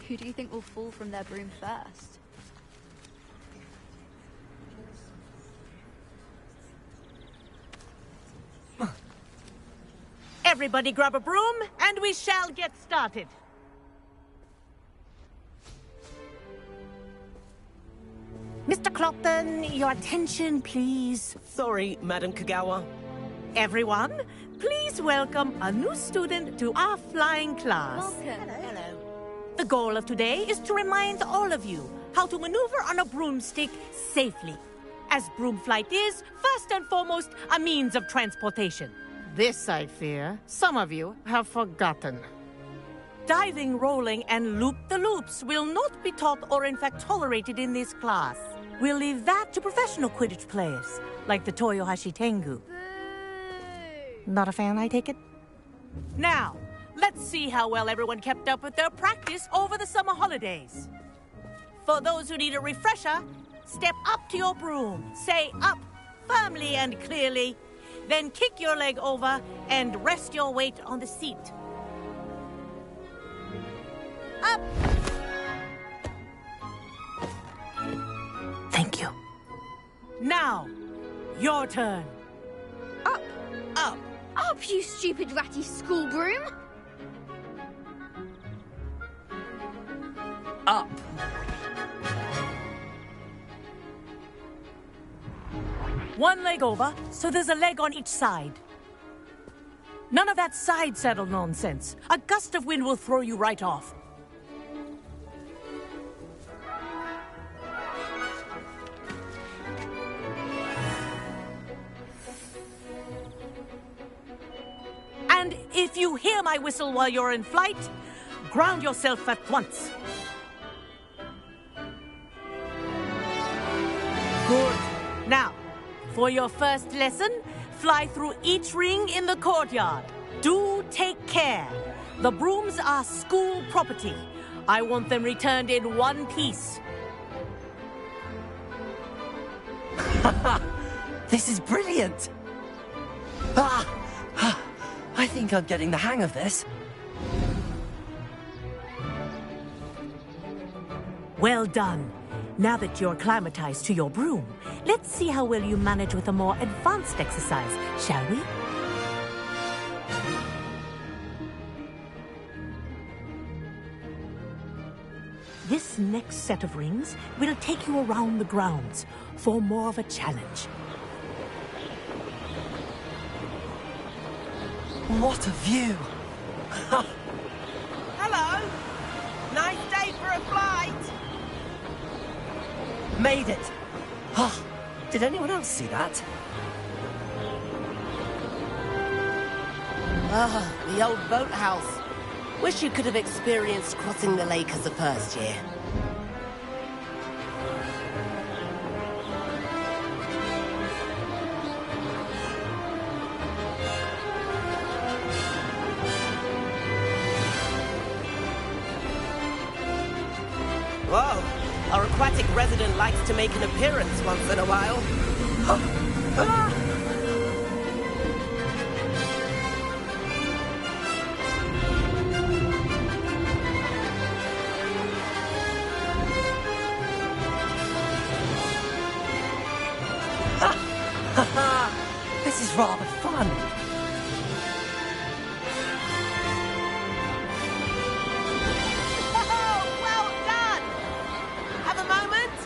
Who do you think will fall from their broom first? Everybody grab a broom, and we shall get started. Mr. Clopton, your attention, please. Sorry, Madam Kagawa. Everyone, please welcome a new student to our flying class. Welcome. Hello. The goal of today is to remind all of you how to maneuver on a broomstick safely, as broom flight is, first and foremost, a means of transportation. This, I fear, some of you have forgotten. Diving, rolling, and loop-the-loops will not be taught or in fact tolerated in this class. We'll leave that to professional Quidditch players, like the Toyohashi Tengu. Not a fan, I take it? Now, let's see how well everyone kept up with their practice over the summer holidays. For those who need a refresher, step up to your broom, say up firmly and clearly, then kick your leg over and rest your weight on the seat. Up! Thank you. Now, your turn. Up! Up! Up, you stupid ratty school broom! Up. One leg over, so there's a leg on each side. None of that side saddle nonsense. A gust of wind will throw you right off. And if you hear my whistle while you're in flight, ground yourself at once. Good. Now, for your first lesson, fly through each ring in the courtyard. Do take care. The brooms are school property. I want them returned in one piece. This is brilliant. I think I'm getting the hang of this. Well done. Now that you're acclimatized to your broom, let's see how well you manage with a more advanced exercise, shall we? This next set of rings will take you around the grounds for more of a challenge. What a view! Hello! Nice day for a flight! Made it! Oh, did anyone else see that? Ah, the old boathouse. Wish you could have experienced crossing the lake as a first year. Whoa! Our aquatic resident likes to make an appearance once in a while. This is rather fun. Oh, well done! Have a moment?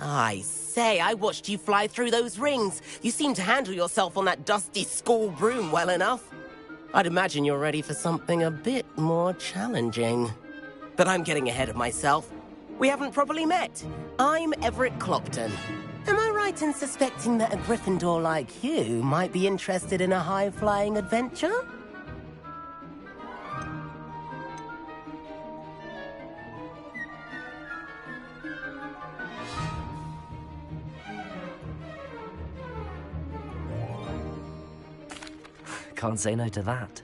I say, I watched you fly through those rings. You seem to handle yourself on that dusty school broom well enough. I'd imagine you're ready for something a bit more challenging. But I'm getting ahead of myself. We haven't properly met. I'm Everett Clopton. Am I right in suspecting that a Gryffindor like you might be interested in a high-flying adventure? Can't say no to that.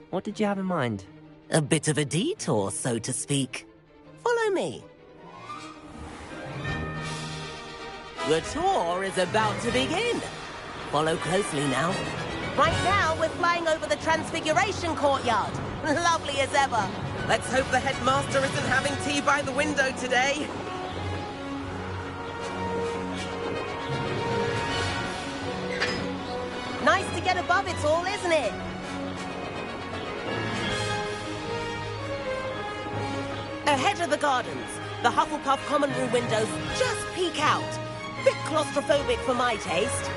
What did you have in mind? A bit of a detour, so to speak. Follow me. The tour is about to begin. Follow closely now. Right now, we're flying over the Transfiguration Courtyard. Lovely as ever. Let's hope the headmaster isn't having tea by the window today. Nice to get above it all, isn't it? Ahead of the gardens, the Hufflepuff common room windows just peek out. Bit claustrophobic for my taste.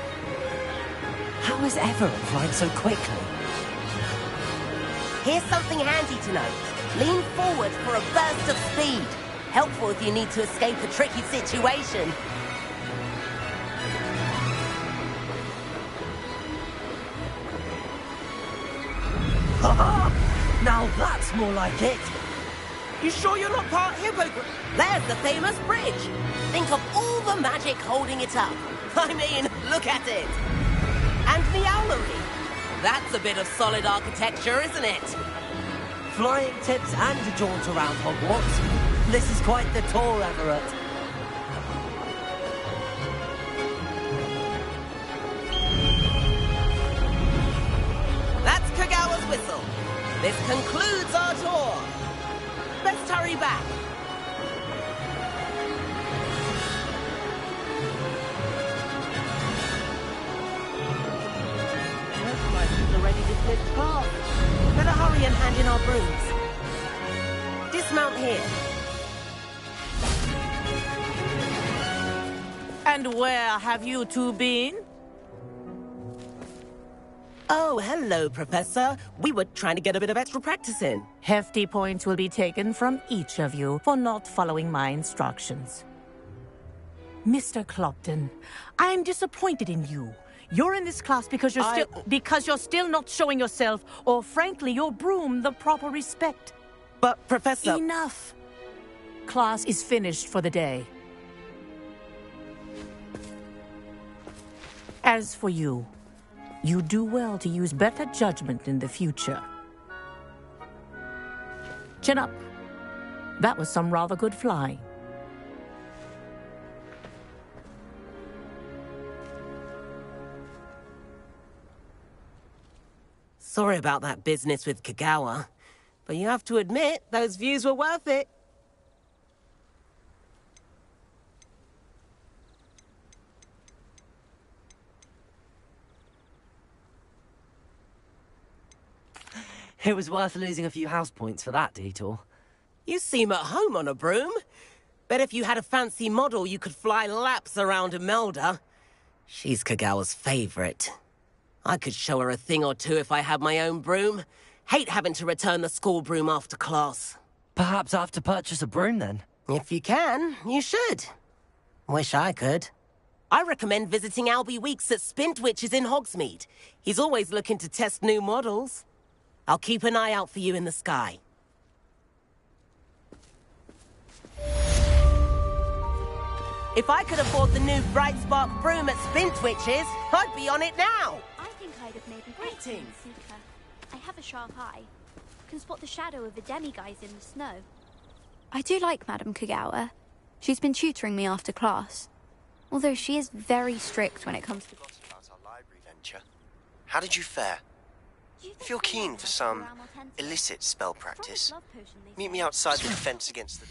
How is Everett flying so quickly? Here's something handy to know. Lean forward for a burst of speed. Helpful if you need to escape a tricky situation. Now that's more like it. You sure you're not part hippogriff? There's the famous bridge. Think of all the magic holding it up. I mean, look at it. And the owlery. That's a bit of solid architecture, isn't it? Flying tips and a jaunt around Hogwarts. This is quite the tour, Everett. That's Kagawa's whistle. This concludes our tour. Best hurry back. Looks like we're ready to switch cars. Better hurry and hand in our brooms. Dismount here. And where have you two been? Oh, hello, Professor. We were trying to get a bit of extra practice in. Hefty points will be taken from each of you for not following my instructions. Mr. Clopton, I'm disappointed in you. You're in this class because you're still not showing yourself, or frankly, your broom the proper respect. But, Professor... Enough. Class is finished for the day. As for you, you do well to use better judgment in the future. Chin up. That was some rather good flying. Sorry about that business with Kagawa, but you have to admit, those views were worth it. It was worth losing a few house points for that detour. You seem at home on a broom. Bet if you had a fancy model, you could fly laps around Imelda. She's Kagawa's favorite. I could show her a thing or two if I had my own broom. Hate having to return the school broom after class. Perhaps I have to purchase a broom then. If you can, you should. Wish I could. I recommend visiting Albie Weeks at Spintwitches in Hogsmeade. He's always looking to test new models. I'll keep an eye out for you in the sky. If I could afford the new Bright Spark broom at Spintwitches, I'd be on it now. I think I'd have maybe Greetings. Seeker. I have a sharp eye. Can spot the shadow of the demiguise in the snow. I do like Madame Kagawa. She's been tutoring me after class. Although she is very strict when it comes to... About our library venture. How did you fare? If you're keen for some illicit spell practice, meet me outside the fence against the...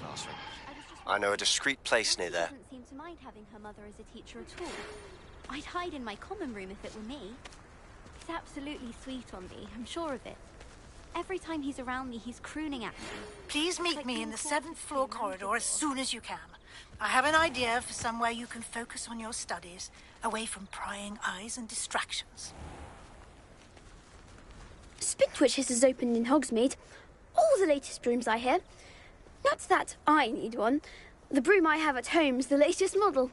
Classroom. I know a discreet place near there. Doesn't seem to mind having her mother as a teacher at all. I'd hide in my common room if it were me. He's absolutely sweet on me, I'm sure of it. Every time he's around me, he's crooning at me. Please meet me in the 7th floor corridor as soon as you can. I have an idea for somewhere you can focus on your studies, away from prying eyes and distractions. BeaWitch has opened in Hogsmeade. All the latest brooms, I hear. Not that I need one. The broom I have at home's the latest model.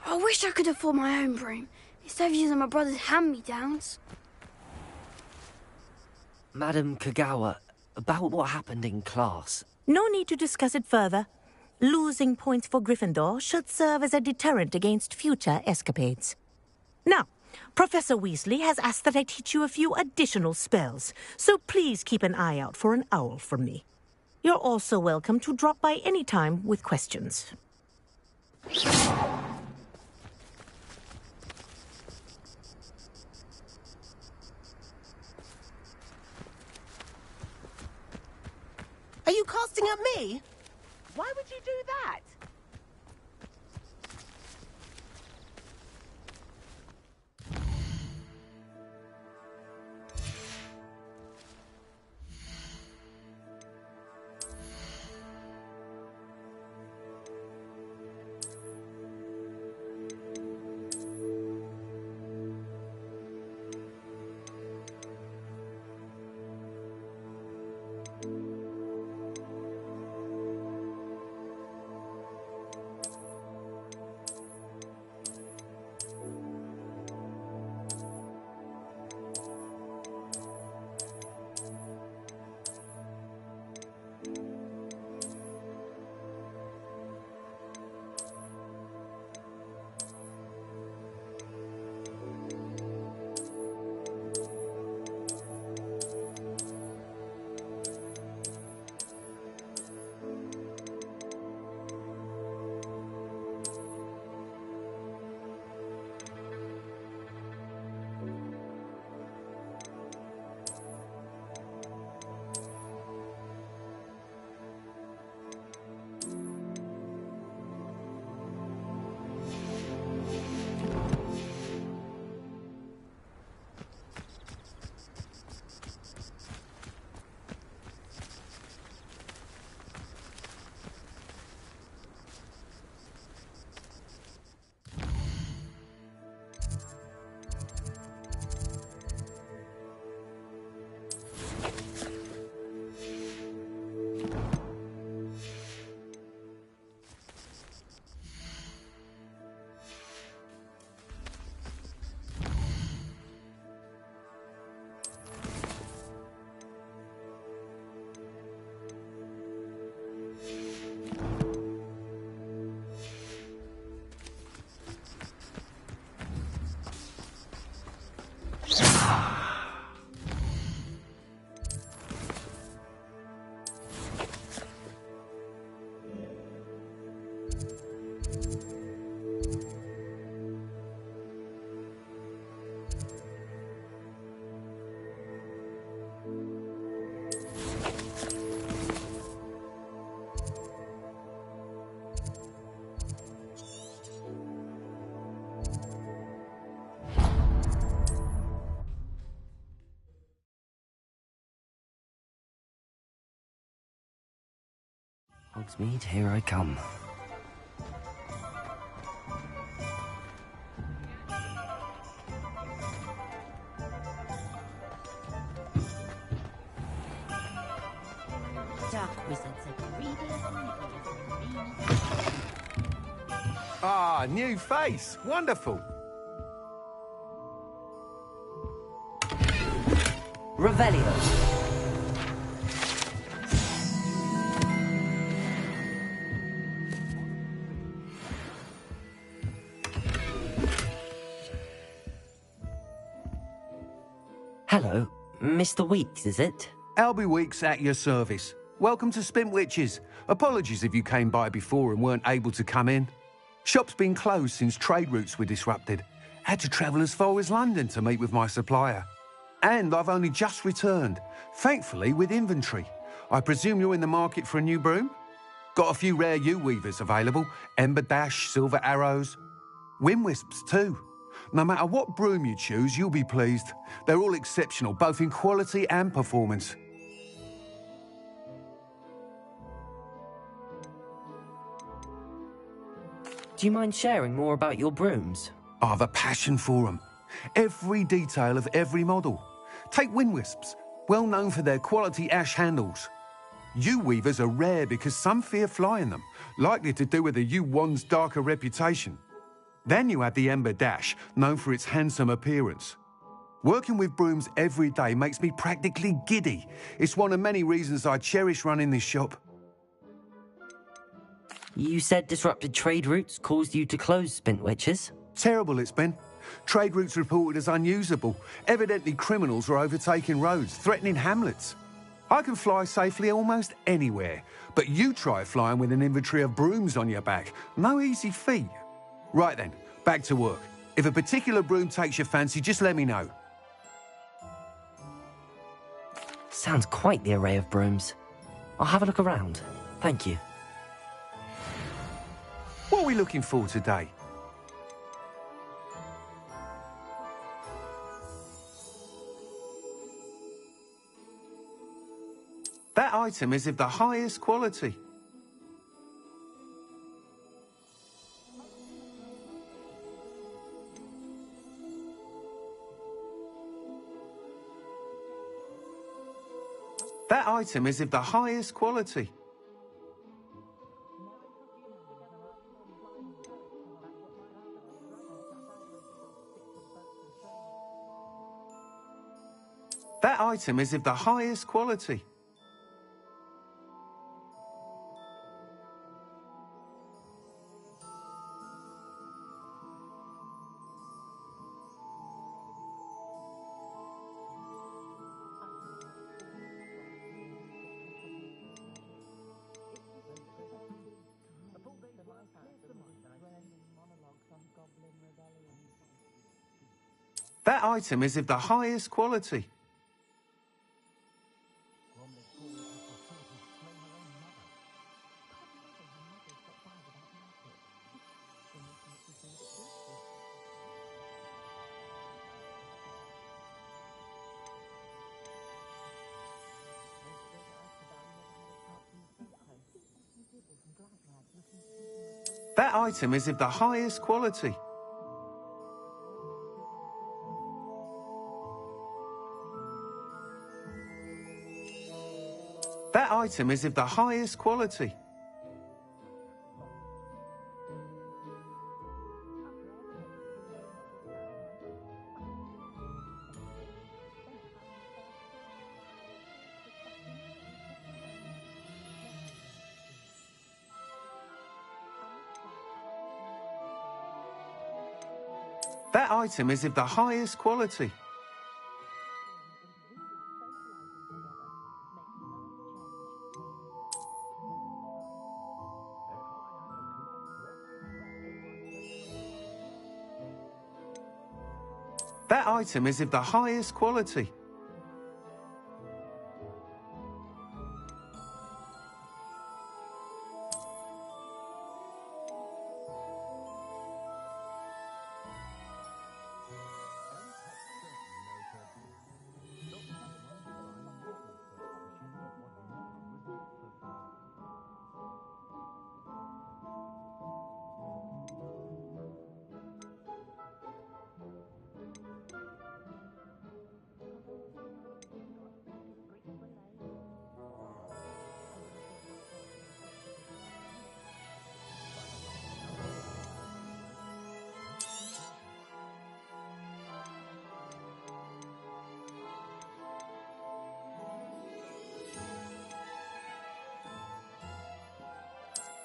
I wish I could afford my own broom, instead of using my brother's hand-me-downs. Madam Kagawa, about what happened in class. No need to discuss it further. Losing points for Gryffindor should serve as a deterrent against future escapades. Now, Professor Weasley has asked that I teach you a few additional spells, so please keep an eye out for an owl from me. You're also welcome to drop by any time with questions. Are you casting at me? Why would you do that? Hogsmeade, here I come. Dark wizards are greedy as Ah, new face. Wonderful. Revelio. Hello, Mr. Weeks, is it? Albie Weeks at your service. Welcome to BeaWitch's. Apologies if you came by before and weren't able to come in. Shop's been closed since trade routes were disrupted. Had to travel as far as London to meet with my supplier. And I've only just returned, thankfully with inventory. I presume you're in the market for a new broom? Got a few rare yew weavers available, Ember Dash, Silver Arrows. Wind Wisps too. No matter what broom you choose, you'll be pleased. They're all exceptional, both in quality and performance. Do you mind sharing more about your brooms? I have a passion for them. Every detail of every model. Take wind wisps, well known for their quality ash handles. Yew weavers are rare because some fear flying them, likely to do with the yew wand's darker reputation. Then you have the ember dash, known for its handsome appearance. Working with brooms every day makes me practically giddy. It's one of many reasons I cherish running this shop. You said disrupted trade routes caused you to close Spintwitches? Terrible it's been. Trade routes reported as unusable. Evidently criminals are overtaking roads, threatening hamlets. I can fly safely almost anywhere, but you try flying with an inventory of brooms on your back. No easy feat. Right then, back to work. If a particular broom takes your fancy, just let me know. Sounds quite the array of brooms. I'll have a look around. Thank you. What are we looking for today? That item is of the highest quality. That item is of the highest quality. That item is of the highest quality. That item is of the highest quality. That item is of the highest quality. That item is of the highest quality. That item is of the highest quality. That item is of the highest quality.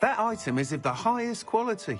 That item is of the highest quality.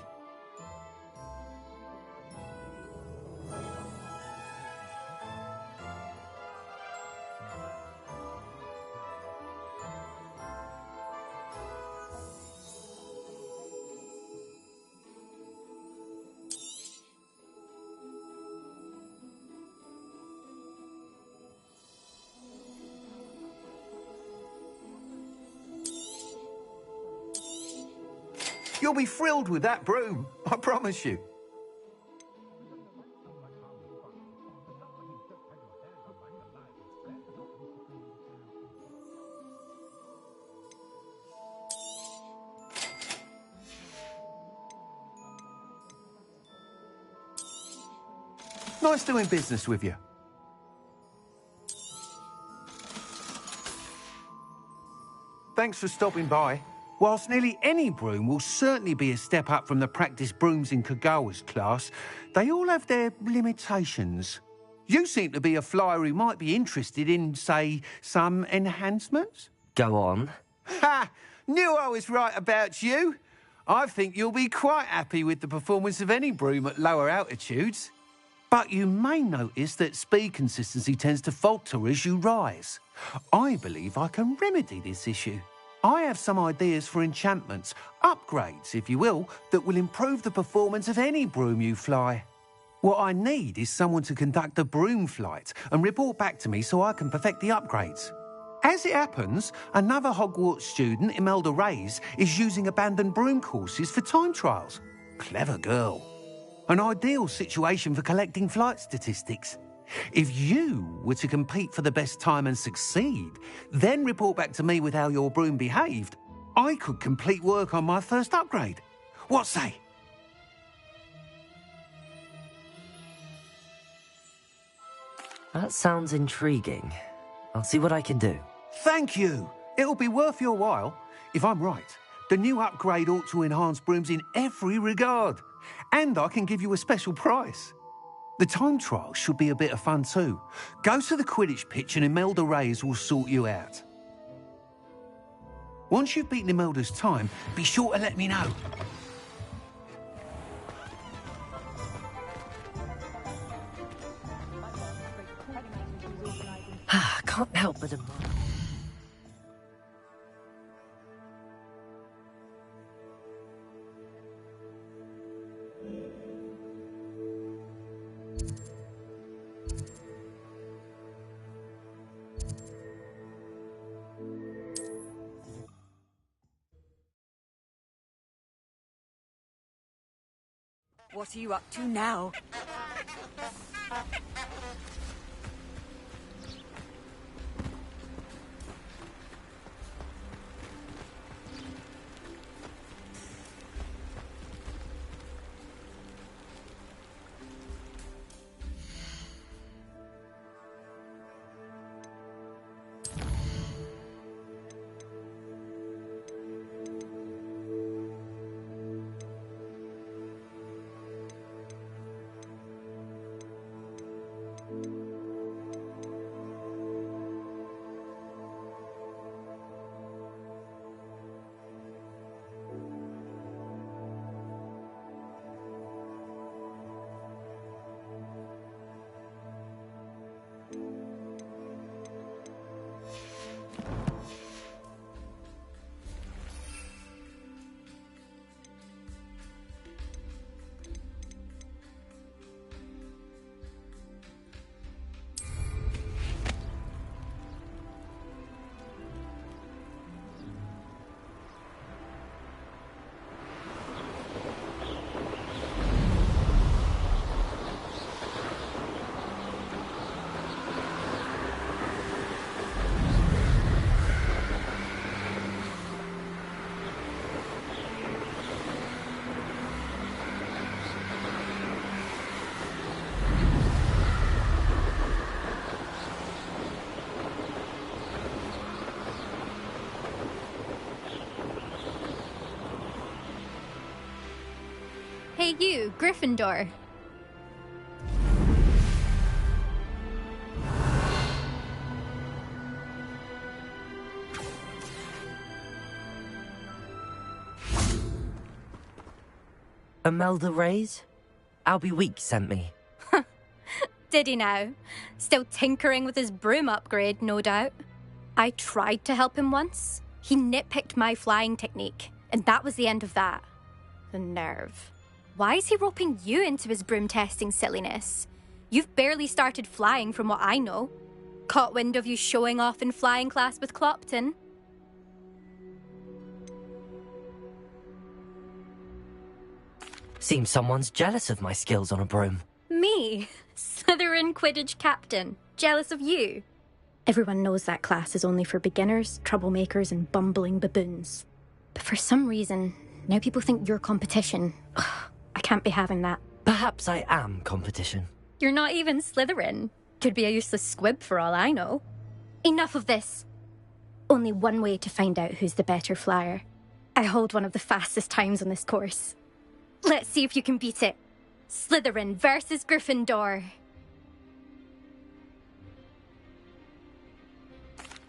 You'll be thrilled with that broom, I promise you. Nice doing business with you. Thanks for stopping by. Whilst nearly any broom will certainly be a step up from the practice brooms in Kagawa's class, they all have their limitations. You seem to be a flyer who might be interested in, say, some enhancements? Go on. Ha! Knew I was right about you. I think you'll be quite happy with the performance of any broom at lower altitudes. But you may notice that speed consistency tends to falter as you rise. I believe I can remedy this issue. I have some ideas for enchantments, upgrades, if you will, that will improve the performance of any broom you fly. What I need is someone to conduct a broom flight and report back to me so I can perfect the upgrades. As it happens, another Hogwarts student, Imelda Reyes, is using abandoned broom courses for time trials. Clever girl. An ideal situation for collecting flight statistics. If you were to compete for the best time and succeed, then report back to me with how your broom behaved, I could complete work on my first upgrade. What say? That sounds intriguing. I'll see what I can do. Thank you. It'll be worth your while. If I'm right, the new upgrade ought to enhance brooms in every regard. And I can give you a special price. The time trial should be a bit of fun too. Go to the Quidditch pitch and Imelda Reyes will sort you out. Once you've beaten Imelda's time, be sure to let me know. Can't help but admire. What are you up to now? Hey you, Gryffindor. Imelda Reyes? Albie Week sent me. Did he now? Still tinkering with his broom upgrade, no doubt. I tried to help him once. He nitpicked my flying technique, and that was the end of that. The nerve. Why is he roping you into his broom testing silliness? You've barely started flying from what I know. Caught wind of you showing off in flying class with Clopton. Seems someone's jealous of my skills on a broom. Me? Slytherin Quidditch captain. Jealous of you? Everyone knows that class is only for beginners, troublemakers, and bumbling baboons. But for some reason, now people think you're competition. Ugh, I can't be having that. Perhaps I am competition. You're not even Slytherin. Could be a useless squib for all I know. Enough of this. Only one way to find out who's the better flyer. I hold one of the fastest times on this course. Let's see if you can beat it. Slytherin versus Gryffindor.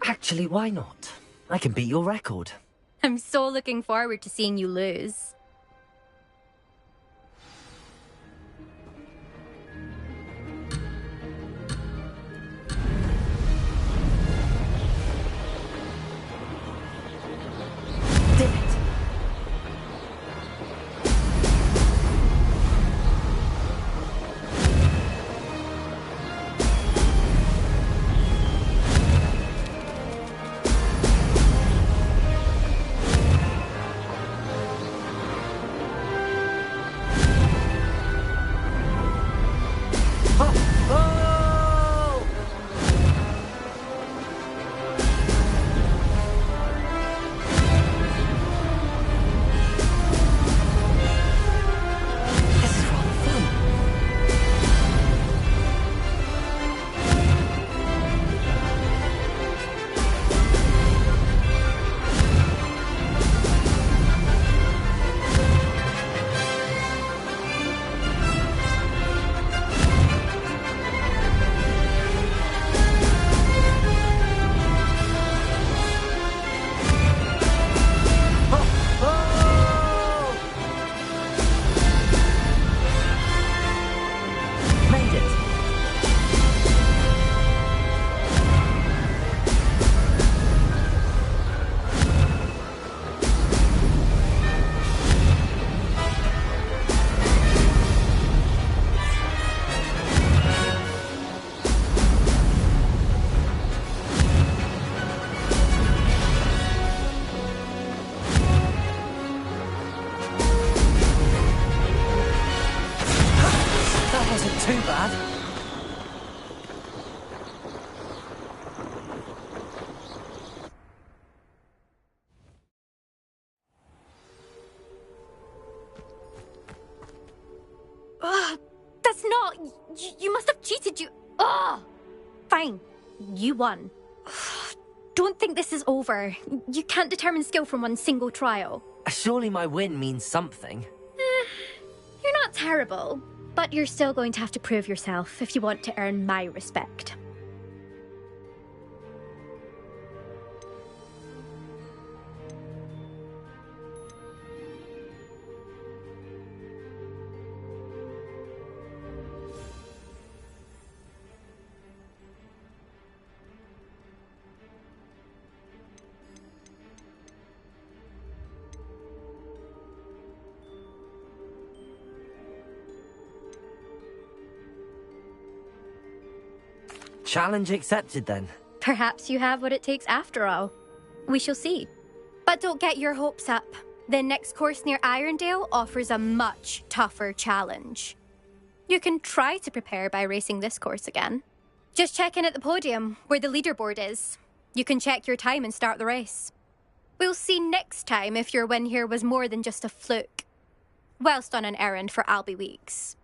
Actually, why not? I can beat your record. I'm so looking forward to seeing you lose. Too bad. That's not... You must have cheated, you... Ugh! Fine. You won. Don't think this is over. You can't determine skill from one single trial. Surely my win means something. You're not terrible. But you're still going to have to prove yourself if you want to earn my respect. Challenge accepted, then. Perhaps you have what it takes after all. We shall see. But don't get your hopes up. The next course near Irondale offers a much tougher challenge. You can try to prepare by racing this course again. Just check in at the podium, where the leaderboard is. You can check your time and start the race. We'll see next time if your win here was more than just a fluke. Whilst on an errand for Albie Weeks.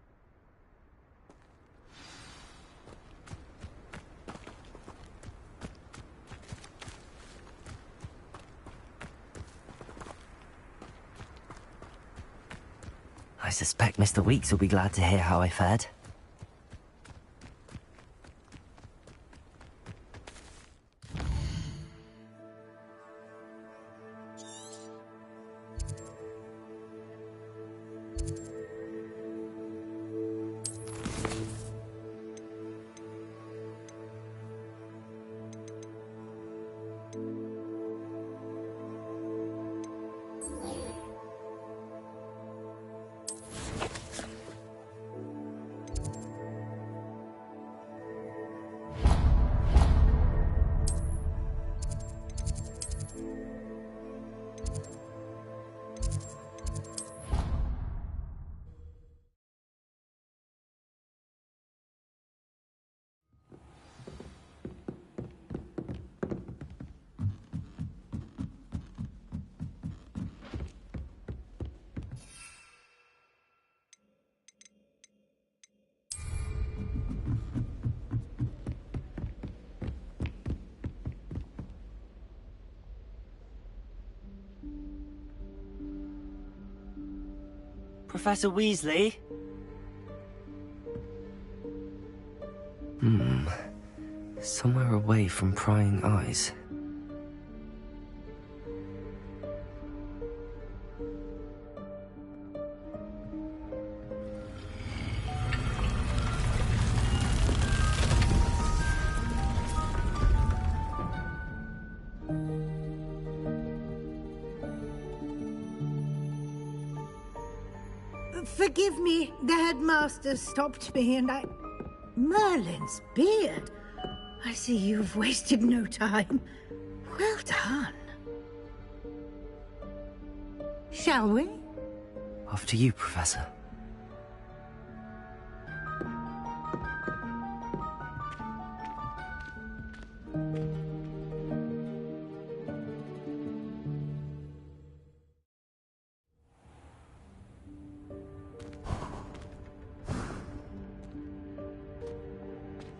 I suspect Mr. Weeks will be glad to hear how I fared. Professor Weasley? Somewhere away from prying eyes. Forgive me, the headmaster stopped me and I... Merlin's beard. I see you've wasted no time. Well done. Shall we? After you, Professor.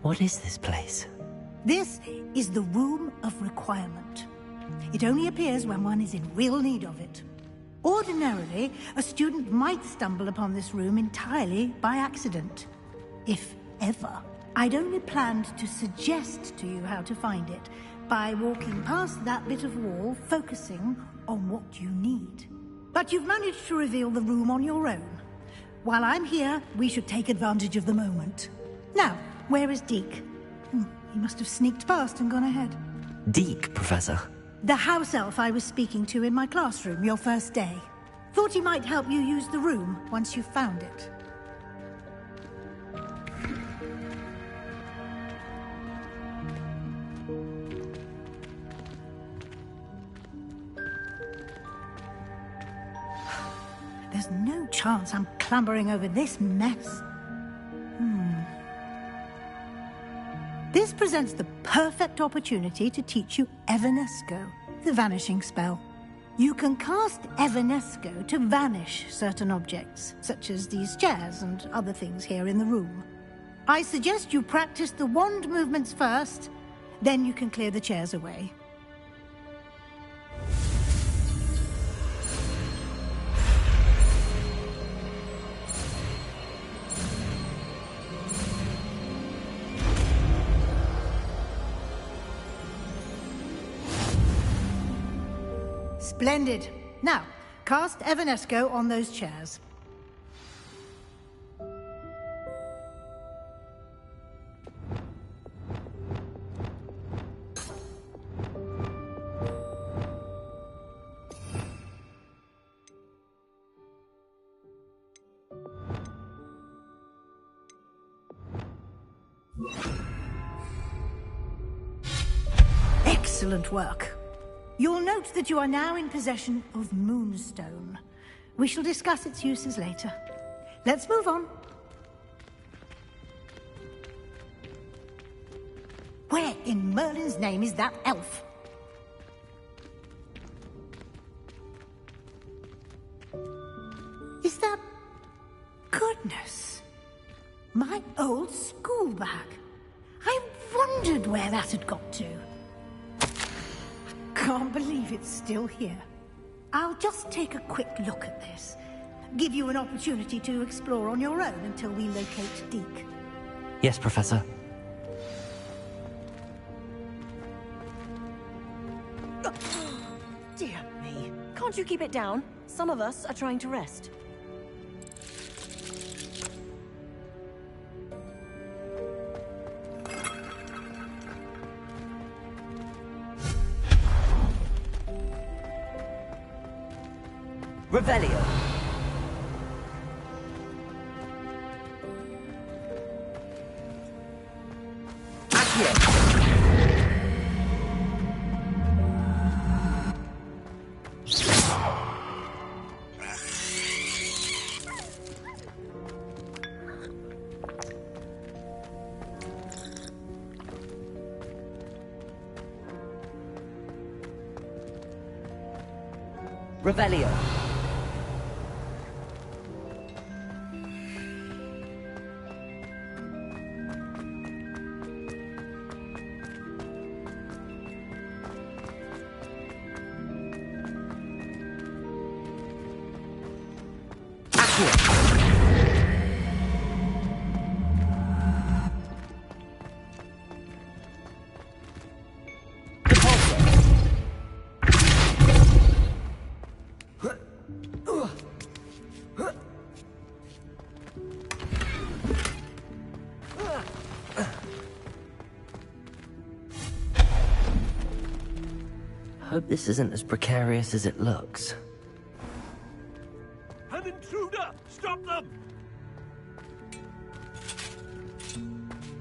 What is this place? This is the Room of Requirement. It only appears when one is in real need of it. Ordinarily, a student might stumble upon this room entirely by accident. If ever. I'd only planned to suggest to you how to find it by walking past that bit of wall, focusing on what you need. But you've managed to reveal the room on your own. While I'm here, we should take advantage of the moment. Now, where is Deke? He must have sneaked past and gone ahead. Deke, Professor. The house elf I was speaking to in my classroom your first day. Thought he might help you use the room once you found it. There's no chance I'm clambering over this mess. This presents the perfect opportunity to teach you Evanesco, the vanishing spell. You can cast Evanesco to vanish certain objects, such as these chairs and other things here in the room. I suggest you practice the wand movements first, then you can clear the chairs away. Splendid. Now, cast Evanesco on those chairs. Excellent work. You'll note that you are now in possession of Moonstone. We shall discuss its uses later. Let's move on. Where in Merlin's name is that elf? Is that... Goodness. My old school bag. I wondered where that had got to. Can't believe it's still here. I'll just take a quick look at this. Give you an opportunity to explore on your own until we locate Deke. Yes, Professor. Dear me. Can't you keep it down? Some of us are trying to rest. Revelio. Accio. Revelio. Accio. Hope this isn't as precarious as it looks. An intruder! Stop them!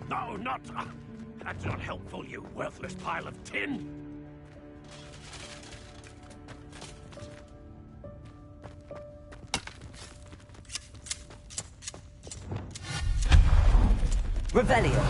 No, not... that's not helpful, you worthless pile of tin! Revelio!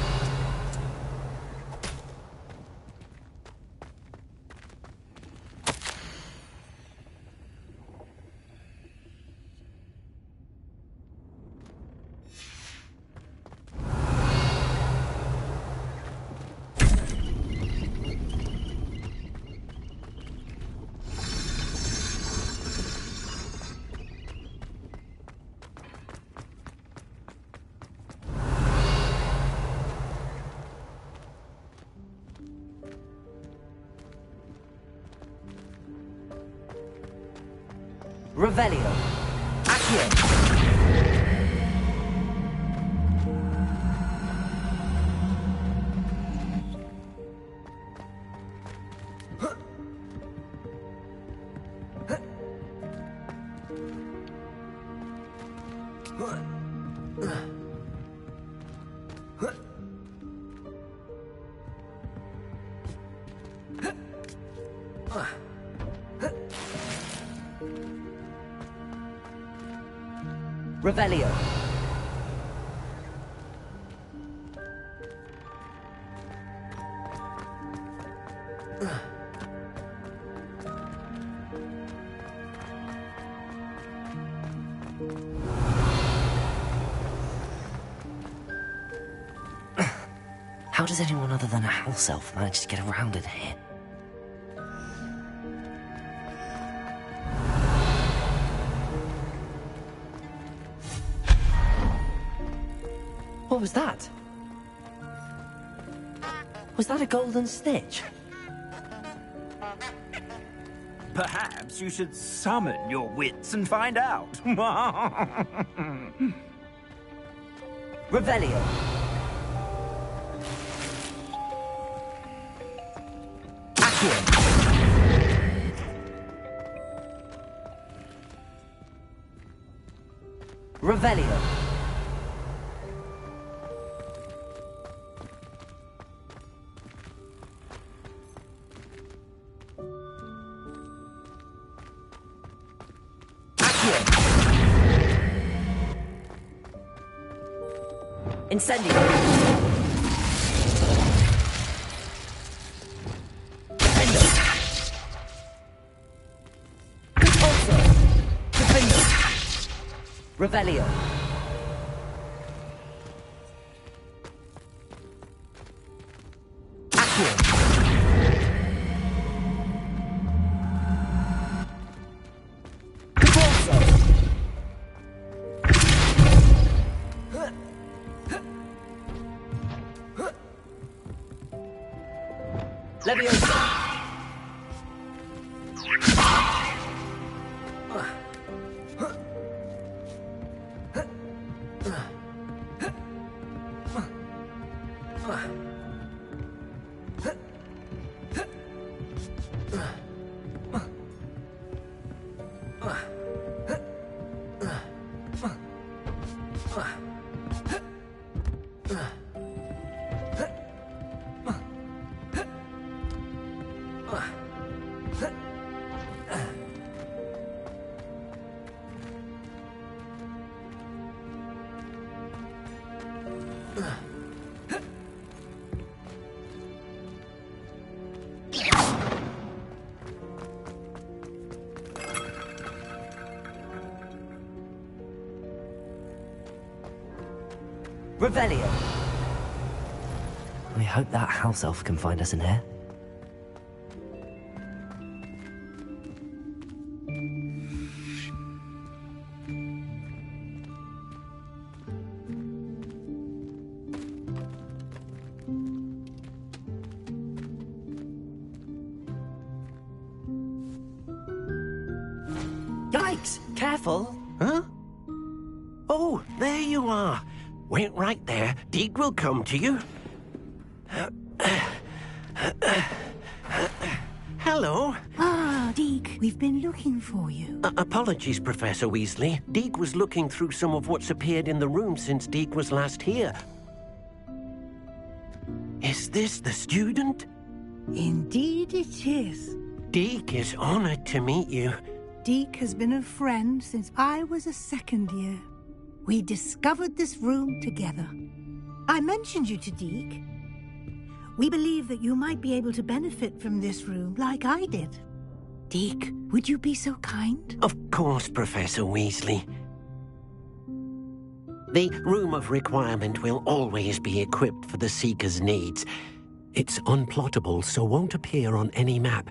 Revelio. Accio. Revelio. How does anyone other than a house elf manage to get around in here? What was that? Was that a golden snitch? Perhaps you should summon your wits and find out. Revelio. Accio. Revelio. Incendio. Defendo. Repulso. Defendo. Revelio. Accio. Repulso. Leviosa. Revelio. We hope that house elf can find us in here. Yikes! Careful! Huh? Oh, there you are. Wait right there. Deeg will come to you. hello. Ah, Deke, we've been looking for you. Apologies, Professor Weasley. Deke was looking through some of what's appeared in the room since Deke was last here. Is this the student? Indeed it is. Deke is honored to meet you. Deke has been a friend since I was a second year. We discovered this room together. I mentioned you to Deke. We believe that you might be able to benefit from this room like I did. Deke, would you be so kind? Of course, Professor Weasley. The Room of Requirement will always be equipped for the Seeker's needs. It's unplottable, so won't appear on any map.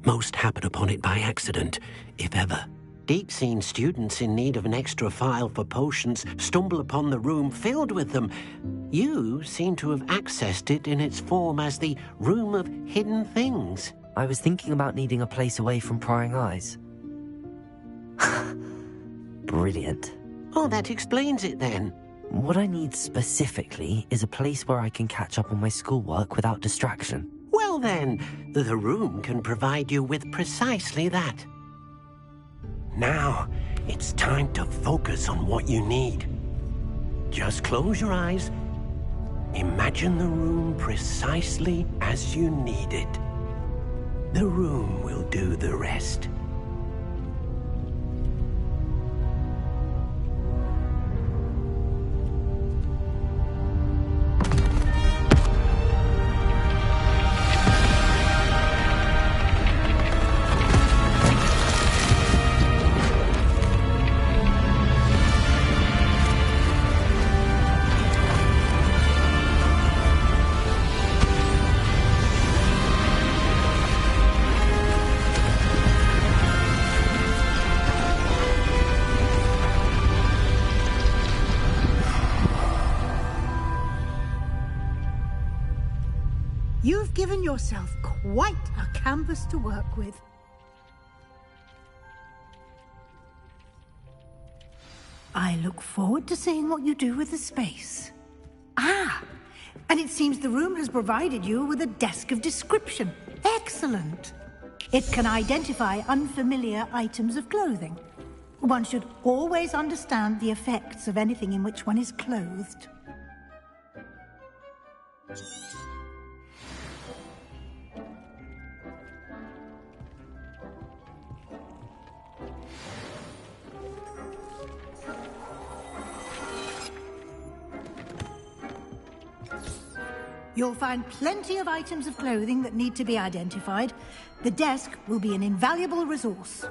Most happen upon it by accident, if ever. Deke's seen students in need of an extra file for potions stumble upon the room filled with them. You seem to have accessed it in its form as the Room of Hidden Things. I was thinking about needing a place away from prying eyes. Brilliant. Oh, that explains it then. What I need specifically is a place where I can catch up on my schoolwork without distraction. Well then, the room can provide you with precisely that. Now, it's time to focus on what you need. Just close your eyes. Imagine the room precisely as you need it. The room will do the rest. You've given yourself quite a canvas to work with. I look forward to seeing what you do with the space. Ah, and it seems the room has provided you with a desk of description. Excellent. It can identify unfamiliar items of clothing. One should always understand the effects of anything in which one is clothed. You'll find plenty of items of clothing that need to be identified. The desk will be an invaluable resource.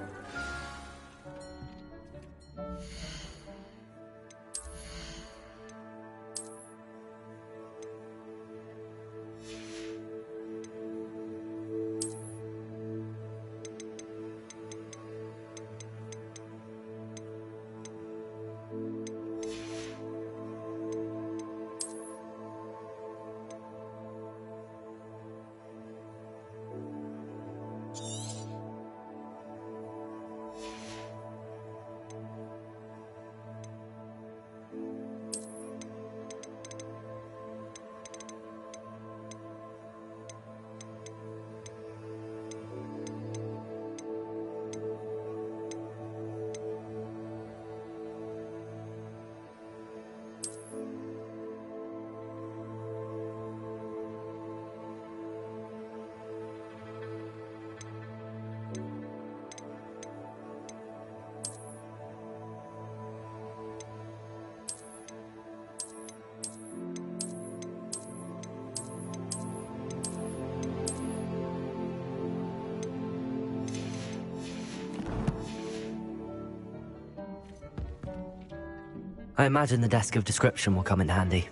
I imagine the desk of description will come in handy.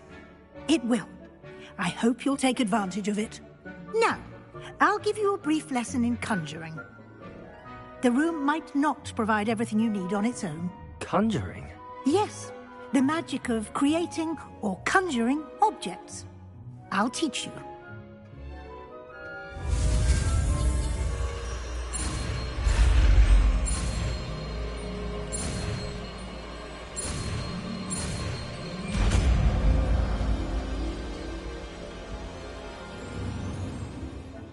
It will. I hope you'll take advantage of it. Now, I'll give you a brief lesson in conjuring. The room might not provide everything you need on its own. Conjuring? Yes, the magic of creating or conjuring objects. I'll teach you.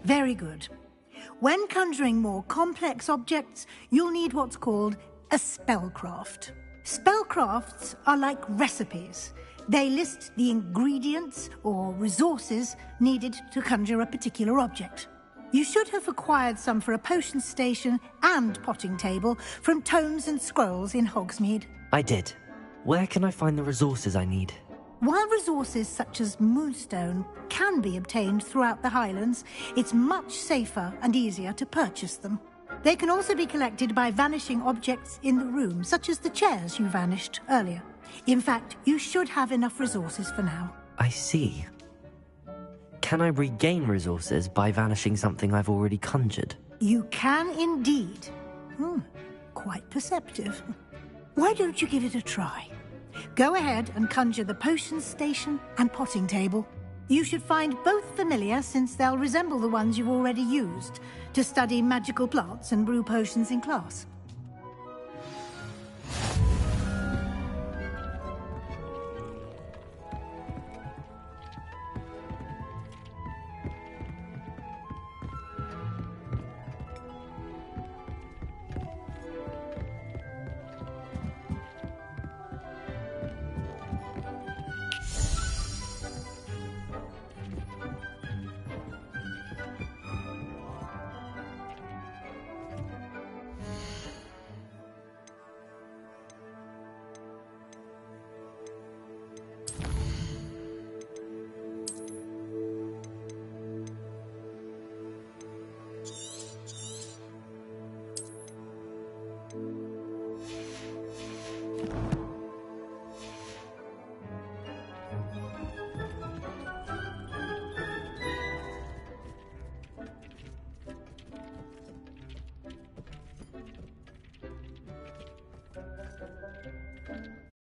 Very good. When conjuring more complex objects, you'll need what's called a spellcraft. Spellcrafts are like recipes. They list the ingredients or resources needed to conjure a particular object. You should have acquired some for a potion station and potting table from tomes and scrolls in Hogsmeade. I did. Where can I find the resources I need? While resources such as moonstone can be obtained throughout the Highlands, it's much safer and easier to purchase them. They can also be collected by vanishing objects in the room, such as the chairs you vanished earlier. In fact, you should have enough resources for now. I see. Can I regain resources by vanishing something I've already conjured? You can indeed. Quite perceptive. Why don't you give it a try? Go ahead and conjure the potion station and potting table. You should find both familiar, since they'll resemble the ones you've already used to study magical plants and brew potions in class.